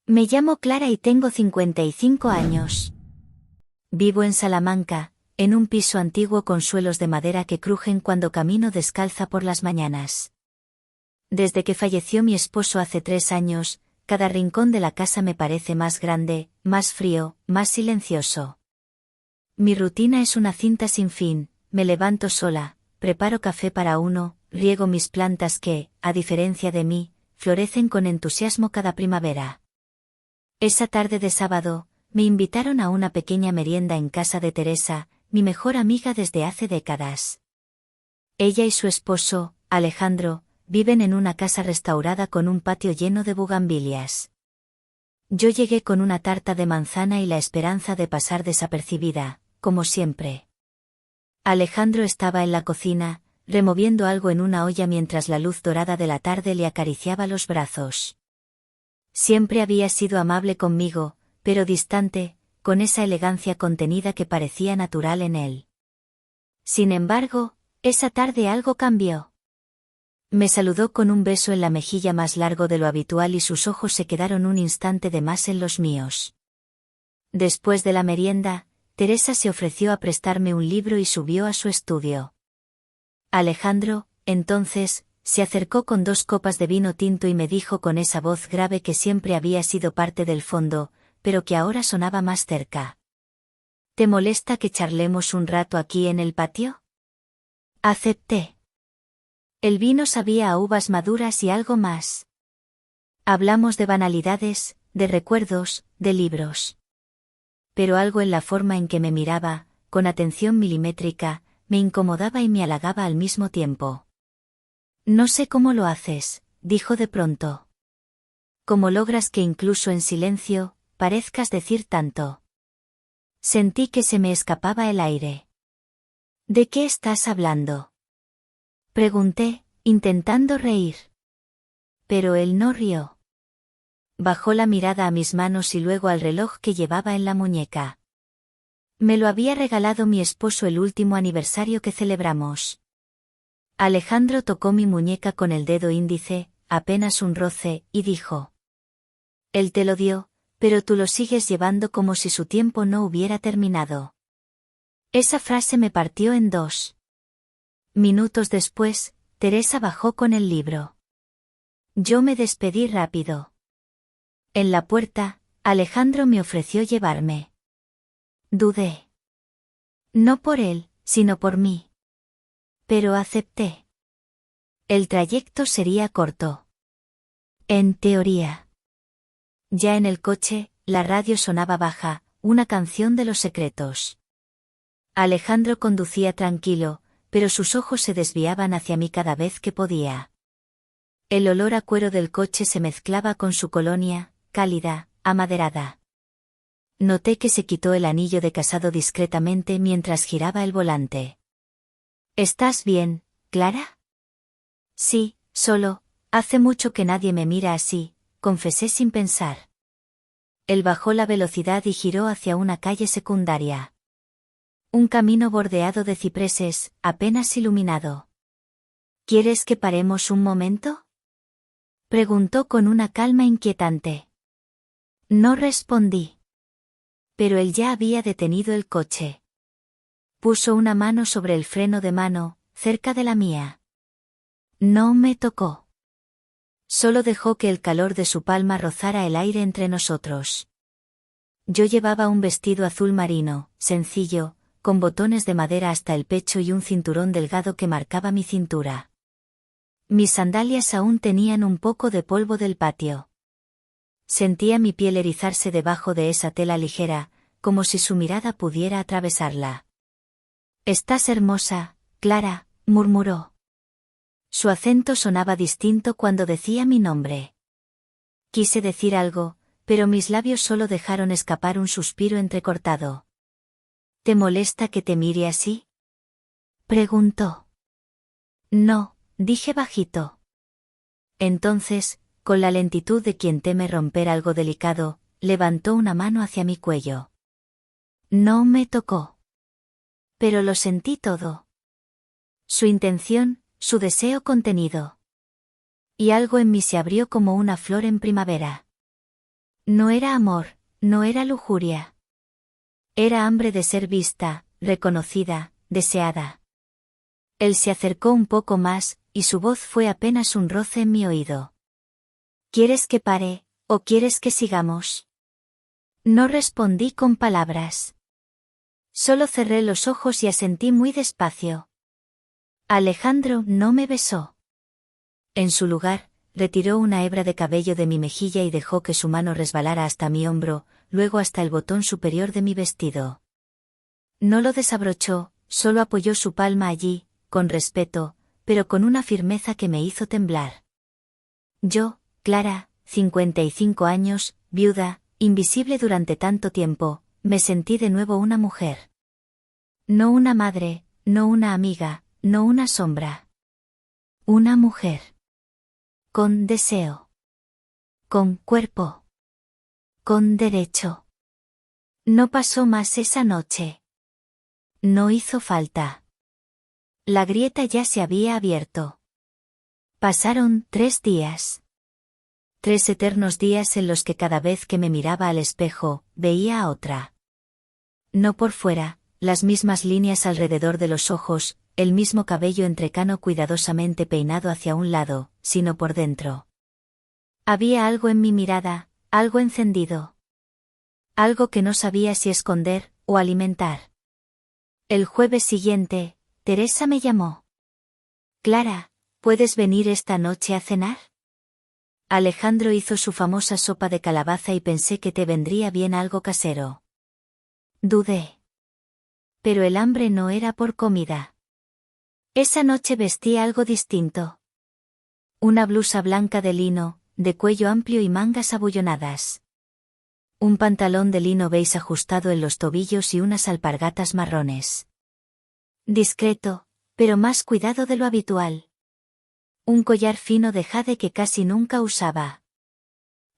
Me llamo Clara y tengo 55 años. Vivo en Salamanca, en un piso antiguo con suelos de madera que crujen cuando camino descalza por las mañanas. Desde que falleció mi esposo hace 3 años, cada rincón de la casa me parece más grande, más frío, más silencioso. Mi rutina es una cinta sin fin, me levanto sola, preparo café para uno, riego mis plantas que, a diferencia de mí, florecen con entusiasmo cada primavera. Esa tarde de sábado, me invitaron a una pequeña merienda en casa de Teresa, mi mejor amiga desde hace décadas. Ella y su esposo, Alejandro, viven en una casa restaurada con un patio lleno de bugambilias. Yo llegué con una tarta de manzana y la esperanza de pasar desapercibida, como siempre. Alejandro estaba en la cocina, removiendo algo en una olla mientras la luz dorada de la tarde le acariciaba los brazos. Siempre había sido amable conmigo, pero distante, con esa elegancia contenida que parecía natural en él. Sin embargo, esa tarde algo cambió. Me saludó con un beso en la mejilla más largo de lo habitual y sus ojos se quedaron un instante de más en los míos. Después de la merienda, Teresa se ofreció a prestarme un libro y subió a su estudio. Alejandro, entonces, se acercó con 2 copas de vino tinto y me dijo con esa voz grave que siempre había sido parte del fondo, pero que ahora sonaba más cerca. ¿Te molesta que charlemos un rato aquí en el patio? Acepté. El vino sabía a uvas maduras y algo más. Hablamos de banalidades, de recuerdos, de libros. Pero algo en la forma en que me miraba, con atención milimétrica, me incomodaba y me halagaba al mismo tiempo. No sé cómo lo haces, dijo de pronto. ¿Cómo logras que incluso en silencio, parezcas decir tanto? Sentí que se me escapaba el aire. ¿De qué estás hablando? Pregunté, intentando reír. Pero él no rió. Bajó la mirada a mis manos y luego al reloj que llevaba en la muñeca. Me lo había regalado mi esposo el último aniversario que celebramos. Alejandro tocó mi muñeca con el dedo índice, apenas un roce, y dijo: Él te lo dio, pero tú lo sigues llevando como si su tiempo no hubiera terminado. Esa frase me partió en 2. Minutos después, Teresa bajó con el libro. Yo me despedí rápido. En la puerta, Alejandro me ofreció llevarme. Dudé. No por él, sino por mí. Pero acepté. El trayecto sería corto. En teoría. Ya en el coche, la radio sonaba baja, una canción de Los Secretos. Alejandro conducía tranquilo, pero sus ojos se desviaban hacia mí cada vez que podía. El olor a cuero del coche se mezclaba con su colonia, cálida, amaderada. Noté que se quitó el anillo de casado discretamente mientras giraba el volante. ¿Estás bien, Clara? Sí, solo, hace mucho que nadie me mira así, confesé sin pensar. Él bajó la velocidad y giró hacia una calle secundaria. Un camino bordeado de cipreses, apenas iluminado. ¿Quieres que paremos un momento? Preguntó con una calma inquietante. No respondí. Pero él ya había detenido el coche. Puso una mano sobre el freno de mano, cerca de la mía. No me tocó. Solo dejó que el calor de su palma rozara el aire entre nosotros. Yo llevaba un vestido azul marino, sencillo, con botones de madera hasta el pecho y un cinturón delgado que marcaba mi cintura. Mis sandalias aún tenían un poco de polvo del patio. Sentía mi piel erizarse debajo de esa tela ligera, como si su mirada pudiera atravesarla. «Estás hermosa, Clara», murmuró. Su acento sonaba distinto cuando decía mi nombre. Quise decir algo, pero mis labios solo dejaron escapar un suspiro entrecortado. ¿Te molesta que te mire así?, preguntó. No, dije bajito. Entonces, con la lentitud de quien teme romper algo delicado, levantó una mano hacia mi cuello. No me tocó. Pero lo sentí todo. Su intención, su deseo contenido. Y algo en mí se abrió como una flor en primavera. No era amor, no era lujuria. Era hambre de ser vista, reconocida, deseada. Él se acercó un poco más, y su voz fue apenas un roce en mi oído. ¿Quieres que pare, o quieres que sigamos? No respondí con palabras. Solo cerré los ojos y asentí muy despacio. Alejandro no me besó. En su lugar, retiró una hebra de cabello de mi mejilla y dejó que su mano resbalara hasta mi hombro, luego hasta el botón superior de mi vestido. No lo desabrochó, solo apoyó su palma allí, con respeto, pero con una firmeza que me hizo temblar. Yo, Clara, 55 años, viuda, invisible durante tanto tiempo, me sentí de nuevo una mujer. No una madre, no una amiga, no una sombra. Una mujer. Con deseo. Con cuerpo. Con derecho. No pasó más esa noche. No hizo falta. La grieta ya se había abierto. Pasaron 3 días. 3 eternos días en los que cada vez que me miraba al espejo, veía a otra. No por fuera, las mismas líneas alrededor de los ojos, el mismo cabello entrecano cuidadosamente peinado hacia un lado, sino por dentro. Había algo en mi mirada, algo encendido. Algo que no sabía si esconder o alimentar. El jueves siguiente, Teresa me llamó. Clara, ¿puedes venir esta noche a cenar? Alejandro hizo su famosa sopa de calabaza y pensé que te vendría bien algo casero. Dudé. Pero el hambre no era por comida. Esa noche vestí algo distinto. Una blusa blanca de lino, de cuello amplio y mangas abullonadas. Un pantalón de lino beige ajustado en los tobillos y unas alpargatas marrones. Discreto, pero más cuidado de lo habitual. Un collar fino de jade que casi nunca usaba.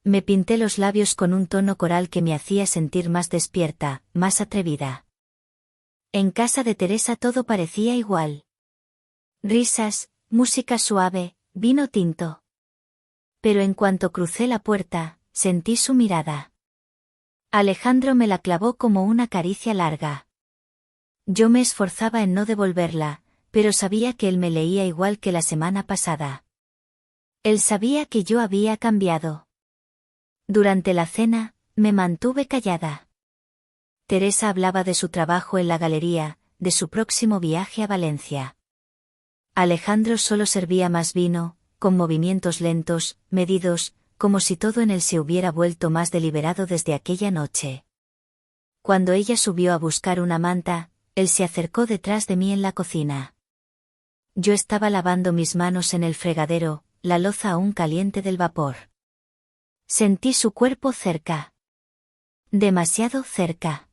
Me pinté los labios con un tono coral que me hacía sentir más despierta, más atrevida. En casa de Teresa todo parecía igual. Risas, música suave, vino tinto. Pero en cuanto crucé la puerta, sentí su mirada. Alejandro me la clavó como una caricia larga. Yo me esforzaba en no devolverla, pero sabía que él me leía igual que la semana pasada. Él sabía que yo había cambiado. Durante la cena, me mantuve callada. Teresa hablaba de su trabajo en la galería, de su próximo viaje a Valencia. Alejandro solo servía más vino, con movimientos lentos, medidos, como si todo en él se hubiera vuelto más deliberado desde aquella noche. Cuando ella subió a buscar una manta, él se acercó detrás de mí en la cocina. Yo estaba lavando mis manos en el fregadero, la loza aún caliente del vapor. Sentí su cuerpo cerca. Demasiado cerca.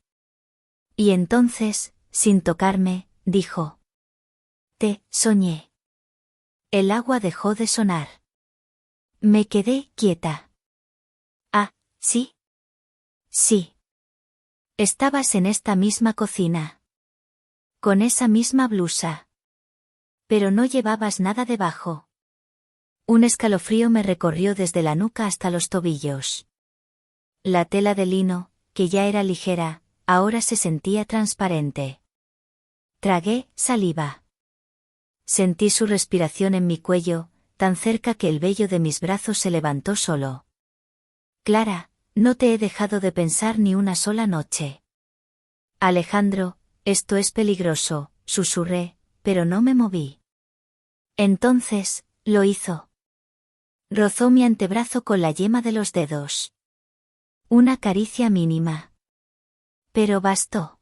Y entonces, sin tocarme, dijo: Te soñé. El agua dejó de sonar. Me quedé quieta. Ah, ¿sí? Sí. Estabas en esta misma cocina. Con esa misma blusa. Pero no llevabas nada debajo. Un escalofrío me recorrió desde la nuca hasta los tobillos. La tela de lino, que ya era ligera, ahora se sentía transparente. Tragué saliva. Sentí su respiración en mi cuello, tan cerca que el vello de mis brazos se levantó solo. Clara, no te he dejado de pensar ni una sola noche. Alejandro, esto es peligroso, susurré, pero no me moví. Entonces, lo hizo. Rozó mi antebrazo con la yema de los dedos. Una caricia mínima. Pero bastó.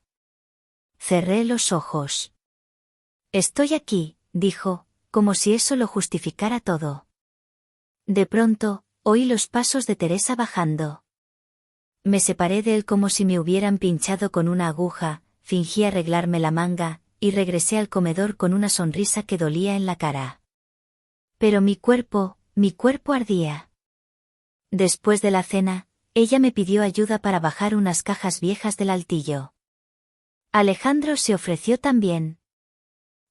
Cerré los ojos. Estoy aquí, dijo, como si eso lo justificara todo. De pronto, oí los pasos de Teresa bajando. Me separé de él como si me hubieran pinchado con una aguja, fingí arreglarme la manga, y regresé al comedor con una sonrisa que dolía en la cara. Pero mi cuerpo ardía. Después de la cena, ella me pidió ayuda para bajar unas cajas viejas del altillo. Alejandro se ofreció también.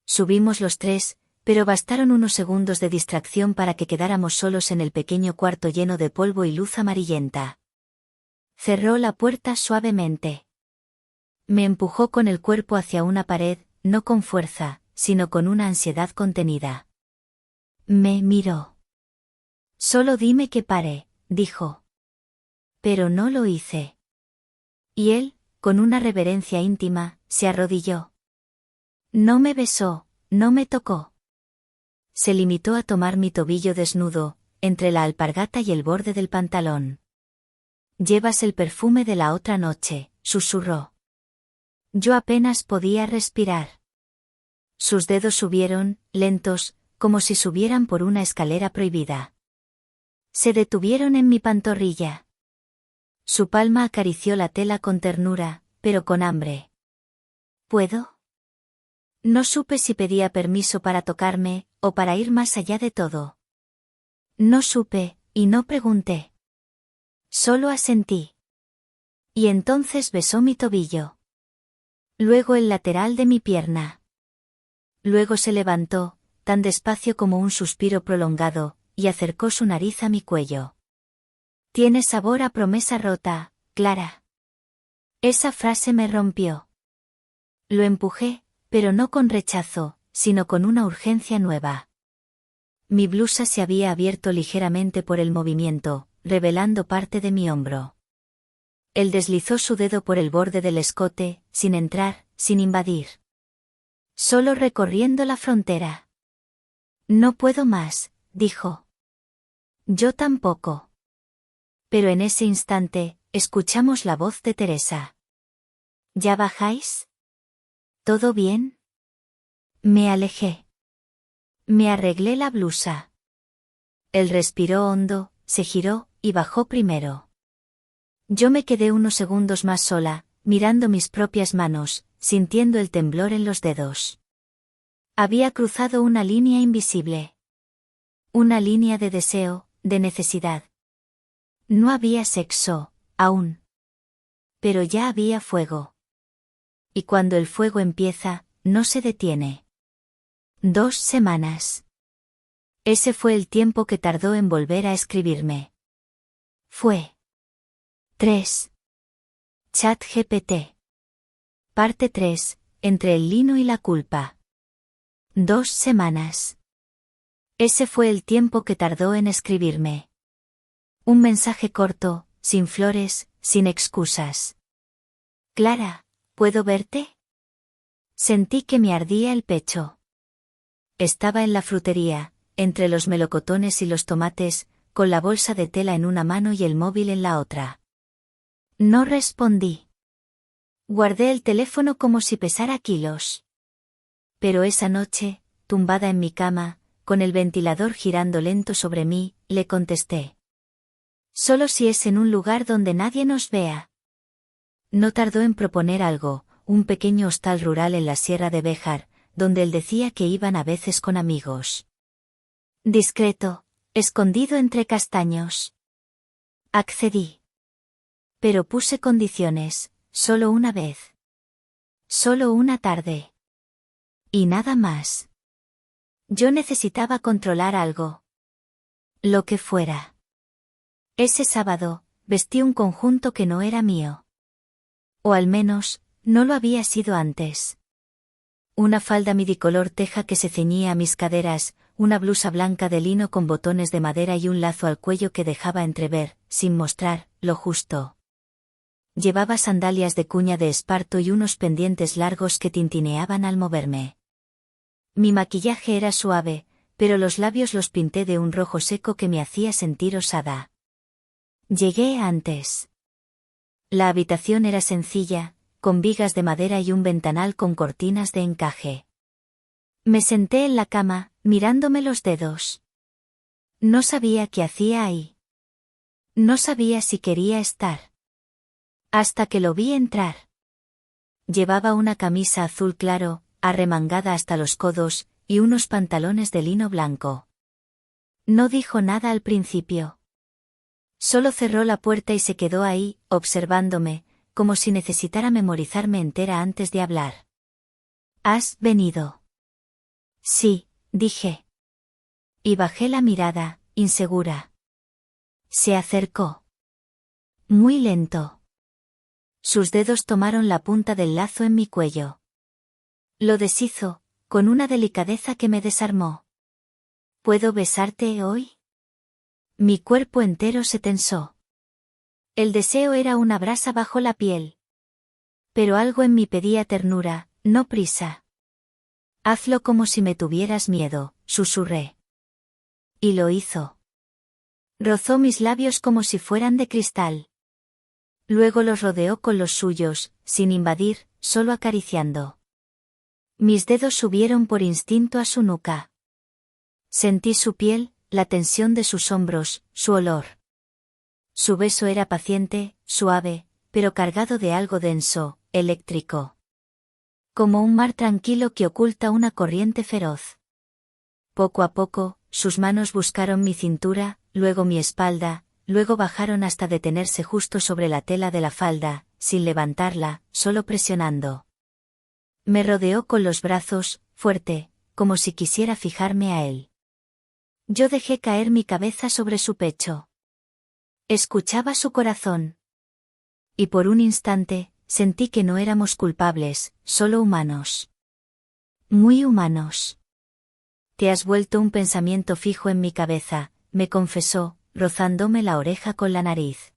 Subimos los 3, pero bastaron unos segundos de distracción para que quedáramos solos en el pequeño cuarto lleno de polvo y luz amarillenta. Cerró la puerta suavemente. Me empujó con el cuerpo hacia una pared, no con fuerza, sino con una ansiedad contenida. Me miró. Solo dime que pare, dijo. Pero no lo hice. Y él, con una reverencia íntima, se arrodilló. No me besó, no me tocó. Se limitó a tomar mi tobillo desnudo, entre la alpargata y el borde del pantalón. Llevas el perfume de la otra noche, susurró. Yo apenas podía respirar. Sus dedos subieron, lentos, como si subieran por una escalera prohibida. Se detuvieron en mi pantorrilla. Su palma acarició la tela con ternura, pero con hambre. ¿Puedo? No supe si pedía permiso para tocarme, o para ir más allá de todo. No supe, y no pregunté. Solo asentí. Y entonces besó mi tobillo. Luego el lateral de mi pierna. Luego se levantó, tan despacio como un suspiro prolongado, y acercó su nariz a mi cuello. Tiene sabor a promesa rota, Clara. Esa frase me rompió. Lo empujé, pero no con rechazo, sino con una urgencia nueva. Mi blusa se había abierto ligeramente por el movimiento, revelando parte de mi hombro. Él deslizó su dedo por el borde del escote, sin entrar, sin invadir. Solo recorriendo la frontera. No puedo más, dijo. Yo tampoco. Pero en ese instante, escuchamos la voz de Teresa. ¿Ya bajáis? ¿Todo bien? Me alejé. Me arreglé la blusa. Él respiró hondo, se giró, y bajó primero. Yo me quedé unos segundos más sola, mirando mis propias manos, sintiendo el temblor en los dedos. Había cruzado una línea invisible. Una línea de deseo, de necesidad. No había sexo, aún. Pero ya había fuego. Y cuando el fuego empieza, no se detiene. 2 semanas. Ese fue el tiempo que tardó en volver a escribirme. Fue 3. ChatGPT. Parte 3, entre el lino y la culpa. 2 semanas. Ese fue el tiempo que tardó en escribirme. Un mensaje corto, sin flores, sin excusas. Clara, ¿puedo verte? Sentí que me ardía el pecho. Estaba en la frutería, entre los melocotones y los tomates, con la bolsa de tela en una mano y el móvil en la otra. No respondí. Guardé el teléfono como si pesara kilos. Pero esa noche, tumbada en mi cama, con el ventilador girando lento sobre mí, le contesté. Solo si es en un lugar donde nadie nos vea. No tardó en proponer algo, un pequeño hostal rural en la sierra de Béjar, donde él decía que iban a veces con amigos. Discreto, escondido entre castaños. Accedí. Pero puse condiciones, solo una vez. Solo una tarde. Y nada más. Yo necesitaba controlar algo. Lo que fuera. Ese sábado, vestí un conjunto que no era mío. O al menos, no lo había sido antes. Una falda midicolor teja que se ceñía a mis caderas, una blusa blanca de lino con botones de madera y un lazo al cuello que dejaba entrever, sin mostrar, lo justo. Llevaba sandalias de cuña de esparto y unos pendientes largos que tintineaban al moverme. Mi maquillaje era suave, pero los labios los pinté de un rojo seco que me hacía sentir osada. Llegué antes. La habitación era sencilla, con vigas de madera y un ventanal con cortinas de encaje. Me senté en la cama, mirándome los dedos. No sabía qué hacía ahí. No sabía si quería estar. Hasta que lo vi entrar. Llevaba una camisa azul claro, arremangada hasta los codos, y unos pantalones de lino blanco. No dijo nada al principio. Solo cerró la puerta y se quedó ahí, observándome, como si necesitara memorizarme entera antes de hablar. ¿Has venido? Sí, dije. Y bajé la mirada, insegura. Se acercó. Muy lento. Sus dedos tomaron la punta del lazo en mi cuello. Lo deshizo, con una delicadeza que me desarmó. ¿Puedo besarte hoy? Mi cuerpo entero se tensó. El deseo era una brasa bajo la piel. Pero algo en mí pedía ternura, no prisa. Hazlo como si me tuvieras miedo, susurré. Y lo hizo. Rozó mis labios como si fueran de cristal. Luego los rodeó con los suyos, sin invadir, solo acariciando. Mis dedos subieron por instinto a su nuca. Sentí su piel, la tensión de sus hombros, su olor. Su beso era paciente, suave, pero cargado de algo denso, eléctrico. Como un mar tranquilo que oculta una corriente feroz. Poco a poco, sus manos buscaron mi cintura, luego mi espalda, luego bajaron hasta detenerse justo sobre la tela de la falda, sin levantarla, solo presionando. Me rodeó con los brazos, fuerte, como si quisiera fijarme a él. Yo dejé caer mi cabeza sobre su pecho. Escuchaba su corazón. Y por un instante, sentí que no éramos culpables, solo humanos. Muy humanos. Te has vuelto un pensamiento fijo en mi cabeza, me confesó, rozándome la oreja con la nariz.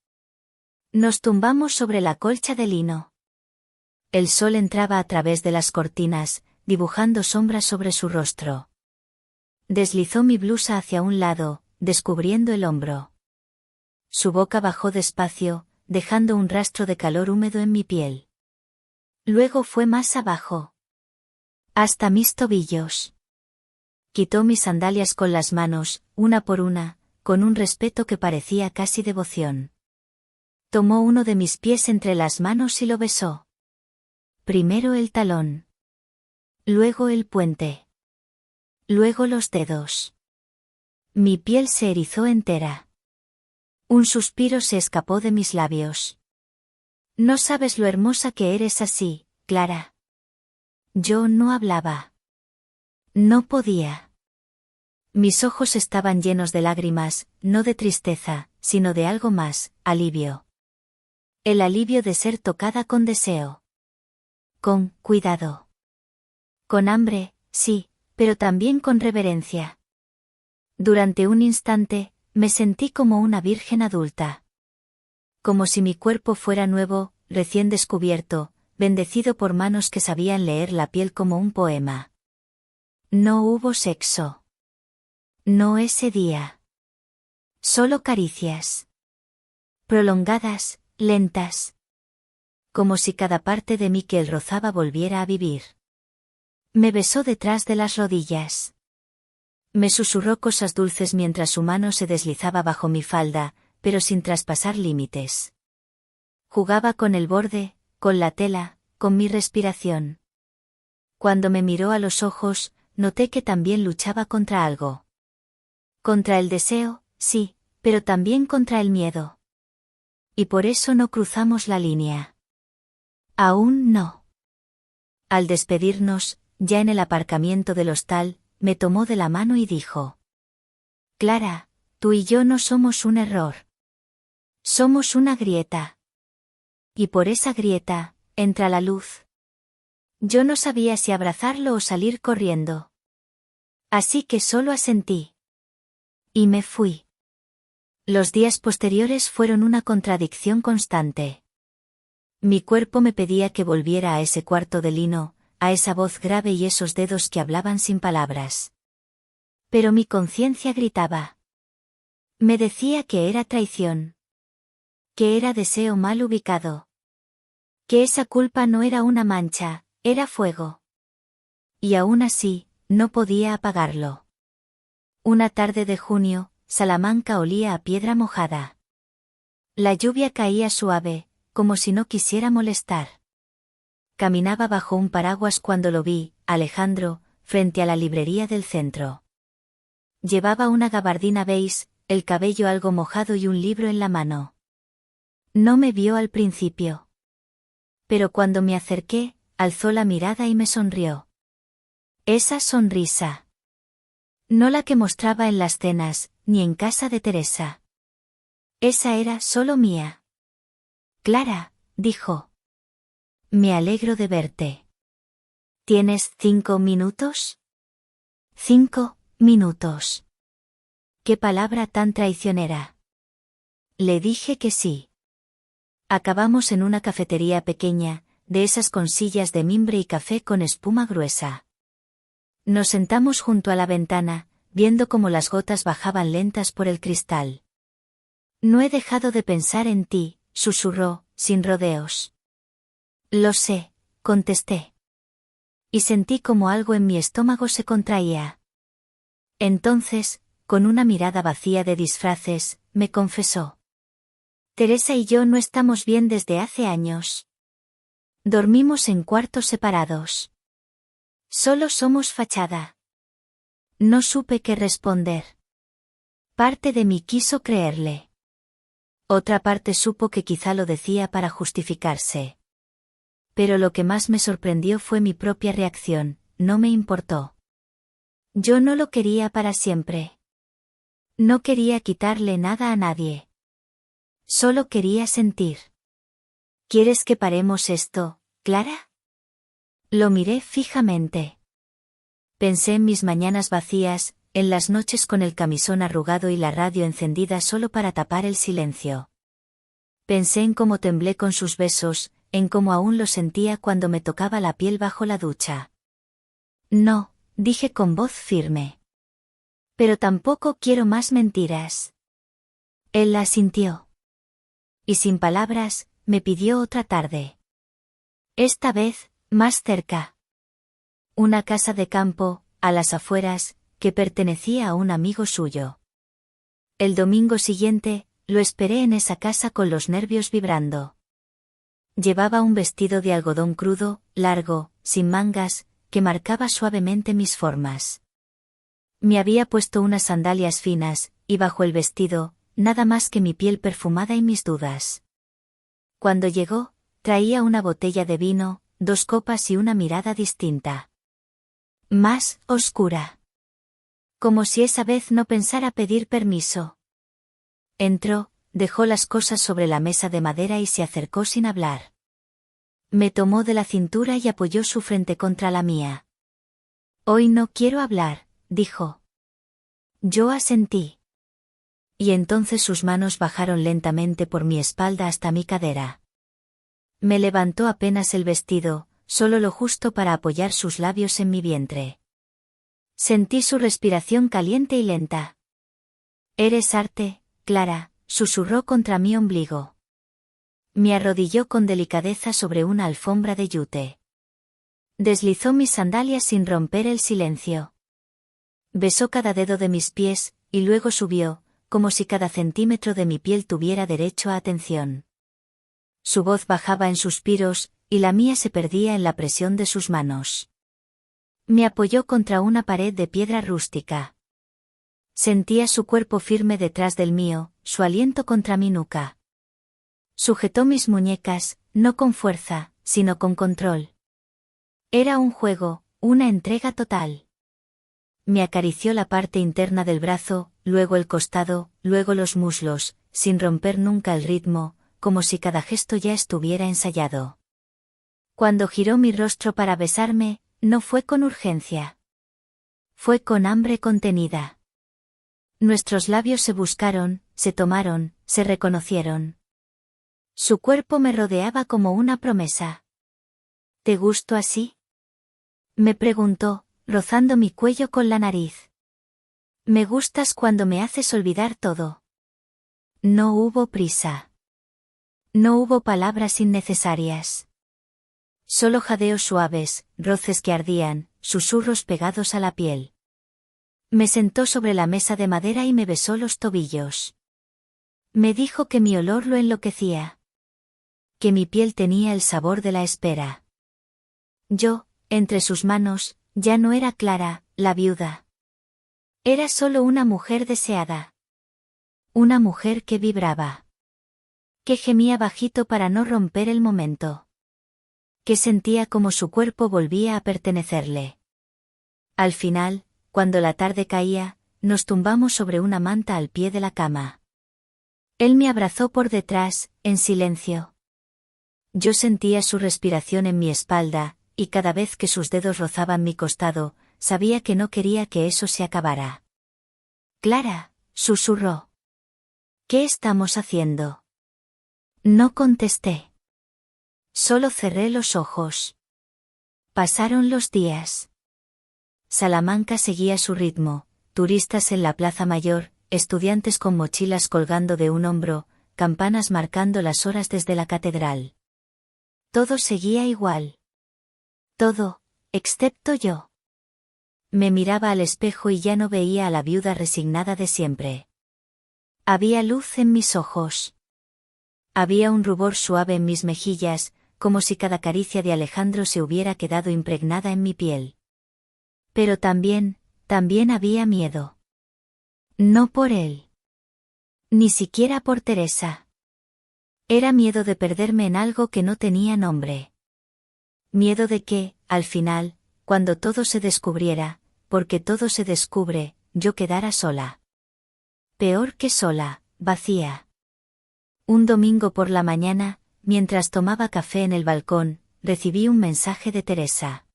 Nos tumbamos sobre la colcha de lino. El sol entraba a través de las cortinas, dibujando sombras sobre su rostro. Deslizó mi blusa hacia un lado, descubriendo el hombro. Su boca bajó despacio, dejando un rastro de calor húmedo en mi piel. Luego fue más abajo. Hasta mis tobillos. Quitó mis sandalias con las manos, una por una, con un respeto que parecía casi devoción. Tomó uno de mis pies entre las manos y lo besó. Primero el talón. Luego el puente. Luego los dedos. Mi piel se erizó entera. Un suspiro se escapó de mis labios. No sabes lo hermosa que eres así, Clara. Yo no hablaba. No podía. Mis ojos estaban llenos de lágrimas, no de tristeza, sino de algo más, alivio. El alivio de ser tocada con deseo. Con cuidado. Con hambre, sí, pero también con reverencia. Durante un instante, me sentí como una virgen adulta. Como si mi cuerpo fuera nuevo, recién descubierto, bendecido por manos que sabían leer la piel como un poema. No hubo sexo. No ese día. Solo caricias. Prolongadas, lentas. Como si cada parte de mí que él rozaba volviera a vivir. Me besó detrás de las rodillas. Me susurró cosas dulces mientras su mano se deslizaba bajo mi falda, pero sin traspasar límites. Jugaba con el borde, con la tela, con mi respiración. Cuando me miró a los ojos, noté que también luchaba contra algo. Contra el deseo, sí, pero también contra el miedo. Y por eso no cruzamos la línea. Aún no. Al despedirnos, ya en el aparcamiento del hostal, me tomó de la mano y dijo: Clara, tú y yo no somos un error. Somos una grieta. Y por esa grieta, entra la luz. Yo no sabía si abrazarlo o salir corriendo. Así que solo asentí. Y me fui. Los días posteriores fueron una contradicción constante. Mi cuerpo me pedía que volviera a ese cuarto de lino, a esa voz grave y esos dedos que hablaban sin palabras. Pero mi conciencia gritaba. Me decía que era traición. Que era deseo mal ubicado. Que esa culpa no era una mancha, era fuego. Y aún así, no podía apagarlo. Una tarde de junio, Salamanca olía a piedra mojada. La lluvia caía suave, como si no quisiera molestar. Caminaba bajo un paraguas cuando lo vi, Alejandro, frente a la librería del centro. Llevaba una gabardina beige, el cabello algo mojado y un libro en la mano. No me vio al principio. Pero cuando me acerqué, alzó la mirada y me sonrió. Esa sonrisa. No la que mostraba en las cenas, ni en casa de Teresa. Esa era solo mía. Clara, dijo. Me alegro de verte. ¿Tienes 5 minutos? 5 minutos. ¿Qué palabra tan traicionera? Le dije que sí. Acabamos en una cafetería pequeña, de esas con sillas de mimbre y café con espuma gruesa. Nos sentamos junto a la ventana, viendo cómo las gotas bajaban lentas por el cristal. No he dejado de pensar en ti, susurró, sin rodeos. Lo sé, contesté. Y sentí como algo en mi estómago se contraía. Entonces, con una mirada vacía de disfraces, me confesó. Teresa y yo no estamos bien desde hace años. Dormimos en cuartos separados. Solo somos fachada. No supe qué responder. Parte de mí quiso creerle. Otra parte supo que quizá lo decía para justificarse. Pero lo que más me sorprendió fue mi propia reacción, no me importó. Yo no lo quería para siempre. No quería quitarle nada a nadie. Solo quería sentir. ¿Quieres que paremos esto, Clara? Lo miré fijamente. Pensé en mis mañanas vacías, en las noches con el camisón arrugado y la radio encendida solo para tapar el silencio. Pensé en cómo temblé con sus besos, en cómo aún lo sentía cuando me tocaba la piel bajo la ducha. No, dije con voz firme. Pero tampoco quiero más mentiras. Él la asintió. Y sin palabras, me pidió otra tarde. Esta vez, más cerca. Una casa de campo, a las afueras, que pertenecía a un amigo suyo. El domingo siguiente, lo esperé en esa casa con los nervios vibrando. Llevaba un vestido de algodón crudo, largo, sin mangas, que marcaba suavemente mis formas. Me había puesto unas sandalias finas, y bajo el vestido, nada más que mi piel perfumada y mis dudas. Cuando llegó, traía una botella de vino, 2 copas y una mirada distinta. Más oscura. Como si esa vez no pensara pedir permiso. Entró, dejó las cosas sobre la mesa de madera y se acercó sin hablar. Me tomó de la cintura y apoyó su frente contra la mía. Hoy no quiero hablar, dijo. Yo asentí. Y entonces sus manos bajaron lentamente por mi espalda hasta mi cadera. Me levantó apenas el vestido, solo lo justo para apoyar sus labios en mi vientre. Sentí su respiración caliente y lenta. Eres arte, Clara, susurró contra mi ombligo. Me arrodilló con delicadeza sobre una alfombra de yute. Deslizó mis sandalias sin romper el silencio. Besó cada dedo de mis pies, y luego subió, como si cada centímetro de mi piel tuviera derecho a atención. Su voz bajaba en suspiros, y la mía se perdía en la presión de sus manos. Me apoyó contra una pared de piedra rústica. Sentía su cuerpo firme detrás del mío, su aliento contra mi nuca. Sujetó mis muñecas, no con fuerza, sino con control. Era un juego, una entrega total. Me acarició la parte interna del brazo, luego el costado, luego los muslos, sin romper nunca el ritmo, como si cada gesto ya estuviera ensayado. Cuando giró mi rostro para besarme, no fue con urgencia. Fue con hambre contenida. Nuestros labios se buscaron, se tomaron, se reconocieron. Su cuerpo me rodeaba como una promesa. ¿Te gusto así? Me preguntó, rozando mi cuello con la nariz. Me gustas cuando me haces olvidar todo. No hubo prisa. No hubo palabras innecesarias. Solo jadeos suaves, roces que ardían, susurros pegados a la piel. Me sentó sobre la mesa de madera y me besó los tobillos. Me dijo que mi olor lo enloquecía. Que mi piel tenía el sabor de la espera. Yo, entre sus manos, ya no era Clara, la viuda. Era solo una mujer deseada. Una mujer que vibraba. Que gemía bajito para no romper el momento. Que sentía como su cuerpo volvía a pertenecerle. Al final, cuando la tarde caía, nos tumbamos sobre una manta al pie de la cama. Él me abrazó por detrás, en silencio. Yo sentía su respiración en mi espalda, y cada vez que sus dedos rozaban mi costado, sabía que no quería que eso se acabara. Clara, susurró. ¿Qué estamos haciendo? No contesté. Solo cerré los ojos. Pasaron los días. Salamanca seguía su ritmo, turistas en la Plaza Mayor, estudiantes con mochilas colgando de un hombro, campanas marcando las horas desde la catedral. Todo seguía igual. Todo, excepto yo. Me miraba al espejo y ya no veía a la viuda resignada de siempre. Había luz en mis ojos. Había un rubor suave en mis mejillas, como si cada caricia de Alejandro se hubiera quedado impregnada en mi piel. Pero también había miedo. No por él. Ni siquiera por Teresa. Era miedo de perderme en algo que no tenía nombre. Miedo de que, al final, cuando todo se descubriera, porque todo se descubre, yo quedara sola. Peor que sola, vacía. Un domingo por la mañana, mientras tomaba café en el balcón, recibí un mensaje de Teresa.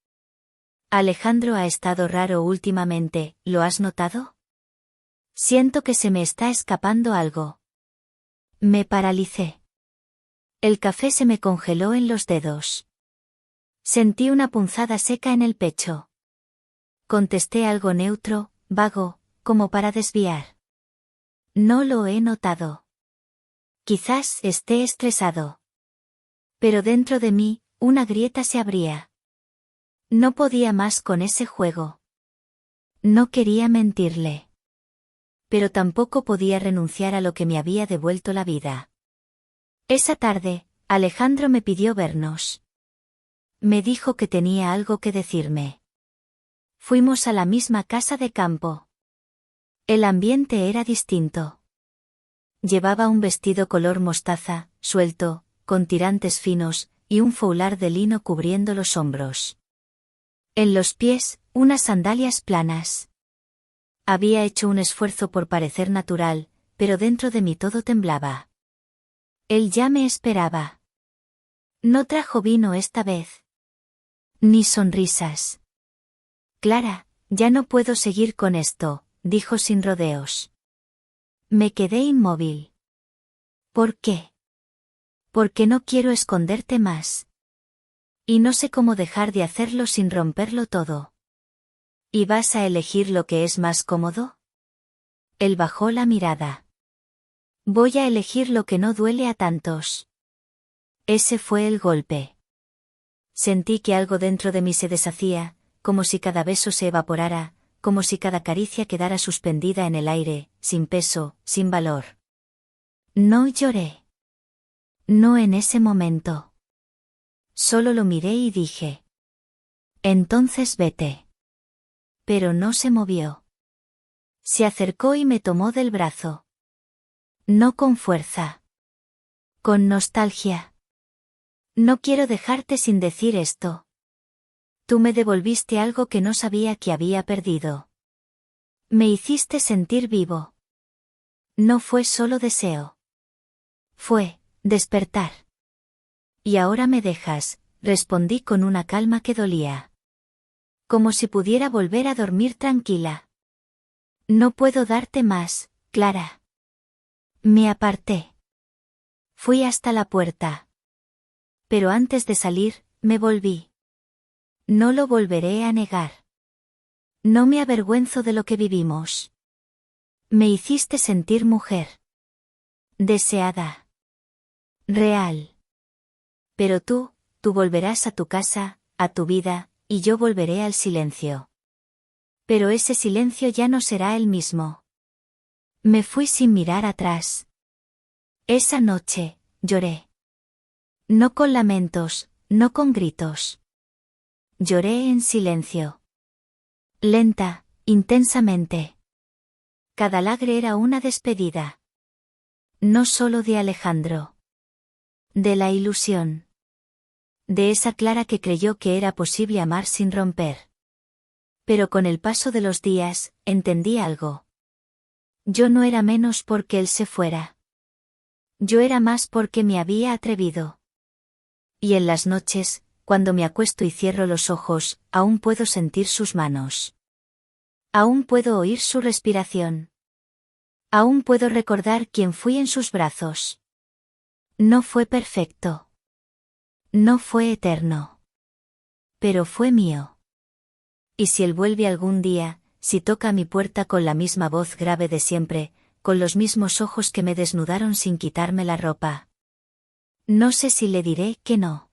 Alejandro ha estado raro últimamente, ¿lo has notado? Siento que se me está escapando algo. Me paralicé. El café se me congeló en los dedos. Sentí una punzada seca en el pecho. Contesté algo neutro, vago, como para desviar. No lo he notado. Quizás esté estresado. Pero dentro de mí, una grieta se abría. No podía más con ese juego. No quería mentirle. Pero tampoco podía renunciar a lo que me había devuelto la vida. Esa tarde, Alejandro me pidió vernos. Me dijo que tenía algo que decirme. Fuimos a la misma casa de campo. El ambiente era distinto. Llevaba un vestido color mostaza, suelto, con tirantes finos, y un foulard de lino cubriendo los hombros. En los pies, unas sandalias planas. Había hecho un esfuerzo por parecer natural, pero dentro de mí todo temblaba. Él ya me esperaba. No trajo vino esta vez. Ni sonrisas. Clara, ya no puedo seguir con esto, dijo sin rodeos. Me quedé inmóvil. ¿Por qué? Porque no quiero esconderte más. Y no sé cómo dejar de hacerlo sin romperlo todo. ¿Y vas a elegir lo que es más cómodo? Él bajó la mirada. Voy a elegir lo que no duele a tantos. Ese fue el golpe. Sentí que algo dentro de mí se deshacía, como si cada beso se evaporara, como si cada caricia quedara suspendida en el aire, sin peso, sin valor. No lloré. No en ese momento. Solo lo miré y dije. Entonces vete. Pero no se movió. Se acercó y me tomó del brazo. No con fuerza. Con nostalgia. No quiero dejarte sin decir esto. Tú me devolviste algo que no sabía que había perdido. Me hiciste sentir vivo. No fue solo deseo. Fue, despertar. Y ahora me dejas, respondí con una calma que dolía. Como si pudiera volver a dormir tranquila. No puedo darte más, Clara. Me aparté. Fui hasta la puerta. Pero antes de salir, me volví. No lo volveré a negar. No me avergüenzo de lo que vivimos. Me hiciste sentir mujer. Deseada. Real. Pero tú volverás a tu casa, a tu vida, y yo volveré al silencio. Pero ese silencio ya no será el mismo. Me fui sin mirar atrás. Esa noche, lloré. No con lamentos, no con gritos. Lloré en silencio. Lenta, intensamente. Cada lágrima era una despedida. No solo de Alejandro. De la ilusión. De esa Clara que creyó que era posible amar sin romper. Pero con el paso de los días, entendí algo. Yo no era menos porque él se fuera. Yo era más porque me había atrevido. Y en las noches, cuando me acuesto y cierro los ojos, aún puedo sentir sus manos. Aún puedo oír su respiración. Aún puedo recordar quién fui en sus brazos. No fue perfecto. No fue eterno. Pero fue mío. Y si él vuelve algún día, si toca a mi puerta con la misma voz grave de siempre, con los mismos ojos que me desnudaron sin quitarme la ropa. No sé si le diré que no.